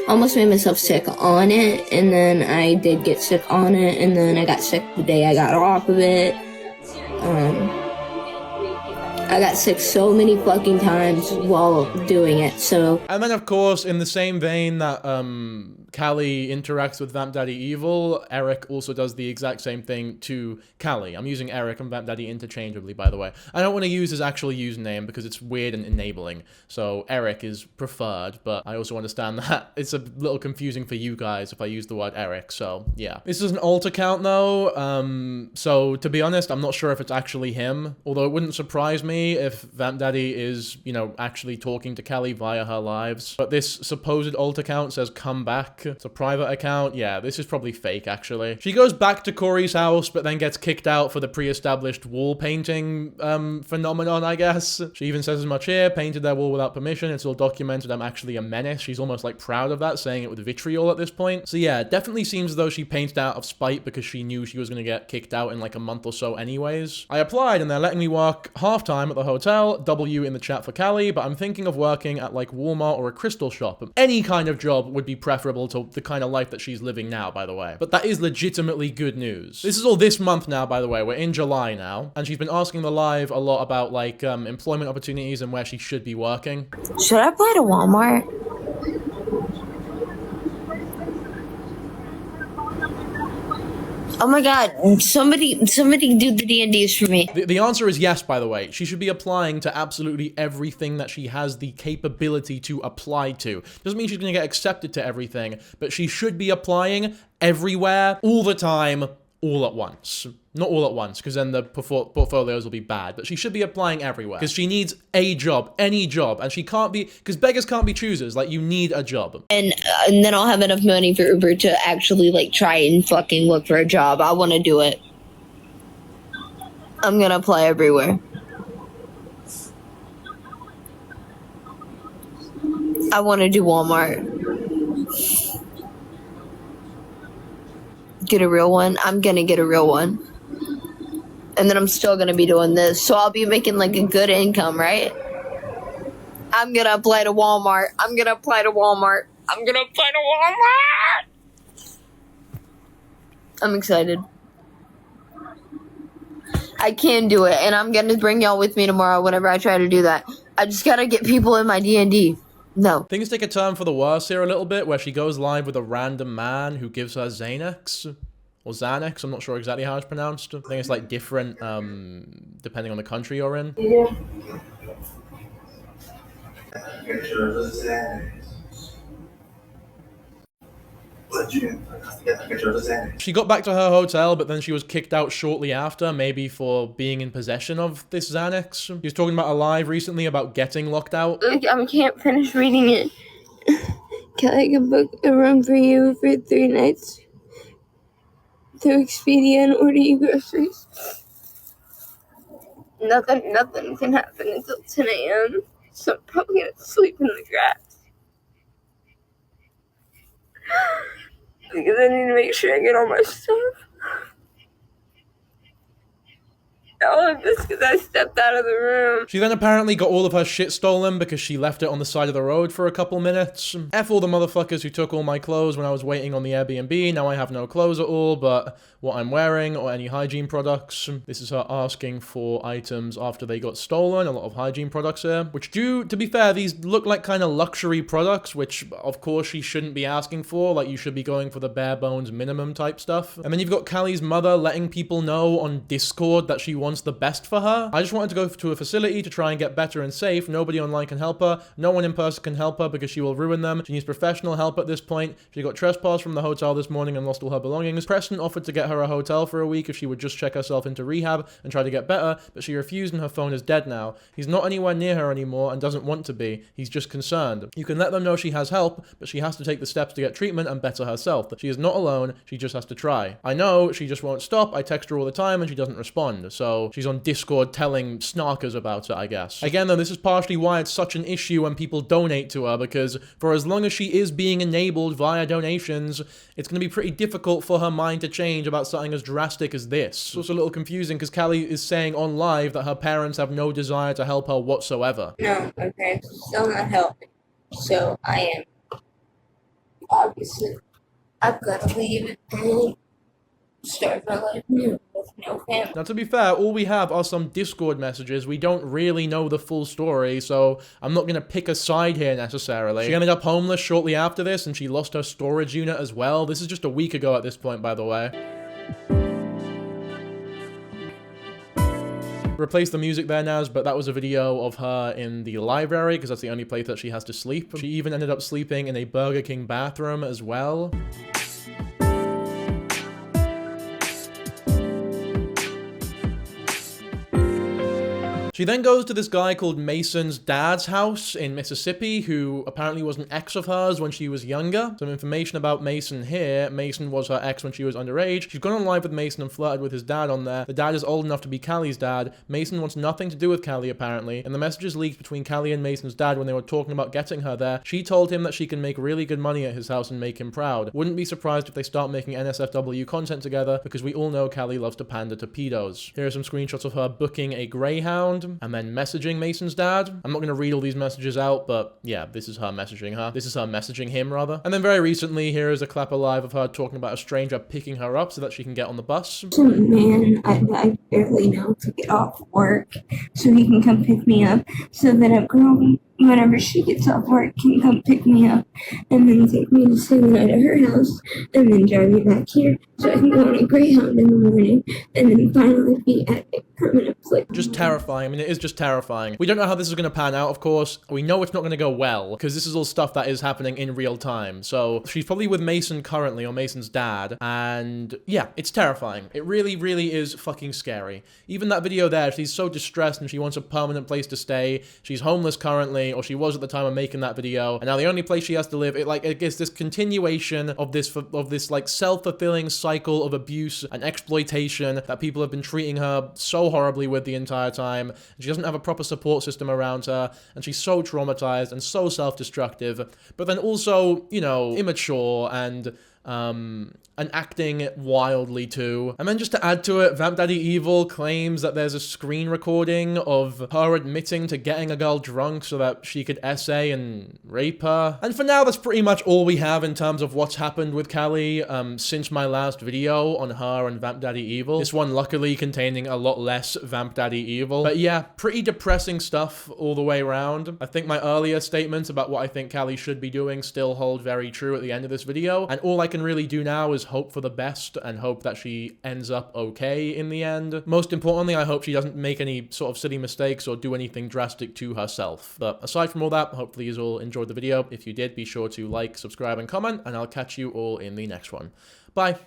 almost made myself sick on it, and then I did get sick on it, and then I got sick the day I got off of it. I got sick so many fucking times while doing it, so. And then, of course, in the same vein that Khalie interacts with Vamp Daddy Evil, Eric also does the exact same thing to Khalie. I'm using Eric and Vamp Daddy interchangeably, by the way. I don't want to use his actual username because it's weird and enabling, so Eric is preferred, but I also understand that it's a little confusing for you guys if I use the word Eric, so yeah. This is an alt account, though, so to be honest, I'm not sure if it's actually him, although it wouldn't surprise me if Vamp Daddy is, you know, actually talking to Khalie via her lives. But this supposed alt account says come back. It's a private account. Yeah, this is probably fake, actually. She goes back to Corey's house, but then gets kicked out for the pre-established wall painting phenomenon, I guess. She even says as much here, painted their wall without permission. It's all documented. I'm actually a menace. She's almost like proud of that, saying it with vitriol at this point. So yeah, it definitely seems as though she painted out of spite because she knew she was going to get kicked out in like a month or so anyways. I applied and they're letting me work half-time at the hotel, W in the chat for Khalie, but I'm thinking of working at like Walmart or a crystal shop. Any kind of job would be preferable to the kind of life that she's living now, by the way. But that is legitimately good news. This is all this month now, by the way. We're in July now, and she's been asking the live a lot about like employment opportunities and where she should be working. Should I apply to Walmart? Oh my god, somebody do the D&Ds for me. The answer is yes, by the way. She should be applying to absolutely everything that she has the capability to apply to. Doesn't mean she's going to get accepted to everything, but she should be applying everywhere, all the time, all at once. Not all at once, because then the portfolios will be bad, but she should be applying everywhere. Because she needs a job, any job, and she can't be, because beggars can't be choosers, like, you need a job. And then I'll have enough money for Uber to actually, like, try and fucking look for a job. I want to do it. I'm gonna apply everywhere. I want to do Walmart. Get a real one. I'm gonna get a real one. And then I'm still gonna be doing this. So I'll be making like a good income, right? I'm gonna apply to Walmart. I'm gonna apply to Walmart. I'm gonna apply to Walmart! I'm excited. I can do it, and I'm gonna bring y'all with me tomorrow whenever I try to do that. I just gotta get people in my D&D. No. Things take a turn for the worse here a little bit, where she goes live with a random man who gives her Xanax. Or Xanax, I'm not sure exactly how it's pronounced. I think it's like different, depending on the country you're in. Yeah. She got back to her hotel, but then she was kicked out shortly after, maybe for being in possession of this Xanax. She was talking about a live recently about getting locked out. I can't finish reading it. Can I book a room for you for 3 nights? Through Expedia and order you groceries. Nothing can happen until 10 a.m. So I'm probably gonna sleep in the grass. Because I need to make sure I get all my stuff. All of this because I stepped out of the room. She then apparently got all of her shit stolen because she left it on the side of the road for a couple minutes. F all the motherfuckers who took all my clothes when I was waiting on the Airbnb. Now I have no clothes at all, but what I'm wearing or any hygiene products. This is her asking for items after they got stolen. A lot of hygiene products here, which to be fair, these look like kind of luxury products, which of course she shouldn't be asking for. Like, you should be going for the bare bones minimum type stuff. And then you've got Khalie's mother letting people know on Discord that she wants the best for her. I just wanted to go to a facility to try and get better and safe. Nobody online can help her. No one in person can help her because she will ruin them. She needs professional help at this point. She got trespassed from the hotel this morning and lost all her belongings. Preston offered to get her a hotel for a week if she would just check herself into rehab and try to get better, but she refused and her phone is dead now. He's not anywhere near her anymore and doesn't want to be. He's just concerned. You can let them know she has help, but she has to take the steps to get treatment and better herself. She is not alone. She just has to try. I know she just won't stop. I text her all the time and she doesn't respond. So so she's on Discord telling snarkers about it, I guess. Again, though, this is partially why it's such an issue when people donate to her, because for as long as she is being enabled via donations, it's going to be pretty difficult for her mind to change about something as drastic as this. It's also a little confusing because Khalie is saying on live that her parents have no desire to help her whatsoever. No, my parents are still not helping. So I am, obviously, I've got to leave and start my life new with no family. Now, to be fair, all we have are some Discord messages. We don't really know the full story, so I'm not going to pick a side here necessarily. She ended up homeless shortly after this, and she lost her storage unit as well. This is just a week ago at this point, by the way. Replace the music there, Naz, but that was a video of her in the library, because that's the only place that she has to sleep. She even ended up sleeping in a Burger King bathroom as well. She then goes to this guy called Mason's dad's house in Mississippi, who apparently was an ex of hers when she was younger. Some information about Mason here. Mason was her ex when she was underage. She's gone on live with Mason and flirted with his dad on there. The dad is old enough to be Khalie's dad. Mason wants nothing to do with Khalie, apparently. And the messages leaked between Khalie and Mason's dad when they were talking about getting her there. She told him that she can make really good money at his house and make him proud. Wouldn't be surprised if they start making NSFW content together, because we all know Khalie loves to pander to pedos. Here are some screenshots of her booking a Greyhound and then messaging Mason's dad. I'm not going to read all these messages out, but yeah, this is her messaging her. This is her messaging him, rather. And then very recently, here is a clap alive of her talking about a stranger picking her up so that she can get on the bus. Some man I barely know to get off work so he can come pick me up, so that a girl, whenever she gets off work, can come pick me up and then take me to stay the night at her house and then drive me back here so I can go on a Greyhound in the morning and then finally be at a permanent place. Just terrifying. I mean, it is just terrifying. We don't know how this is going to pan out, of course. We know it's not going to go well, because this is all stuff that is happening in real time. So she's probably with Mason currently, or Mason's dad, and yeah, it's terrifying. It really, really is fucking scary. Even that video there, she's so distressed and she wants a permanent place to stay. She's homeless currently, or she was at the time of making that video, and now the only place she has to live, it gets this continuation of this like self-fulfilling cycle of abuse and exploitation that people have been treating her so horribly with the entire time. She doesn't have a proper support system around her, and she's so traumatized and so self-destructive, but then also, you know, immature and acting wildly too. And then just to add to it, Vamp Daddy Evil claims that there's a screen recording of her admitting to getting a girl drunk so that she could essay and rape her. And for now, that's pretty much all we have in terms of what's happened with Khalie since my last video on her and Vamp Daddy Evil. This one luckily containing a lot less Vamp Daddy Evil. But yeah, pretty depressing stuff all the way around. I think my earlier statements about what I think Khalie should be doing still hold very true at the end of this video, and all I can really do now is hope for the best and hope that she ends up okay in the end. Most importantly, I hope she doesn't make any sort of silly mistakes or do anything drastic to herself. But aside from all that, hopefully you all enjoyed the video. If you did, be sure to like, subscribe, and comment, and I'll catch you all in the next one. Bye.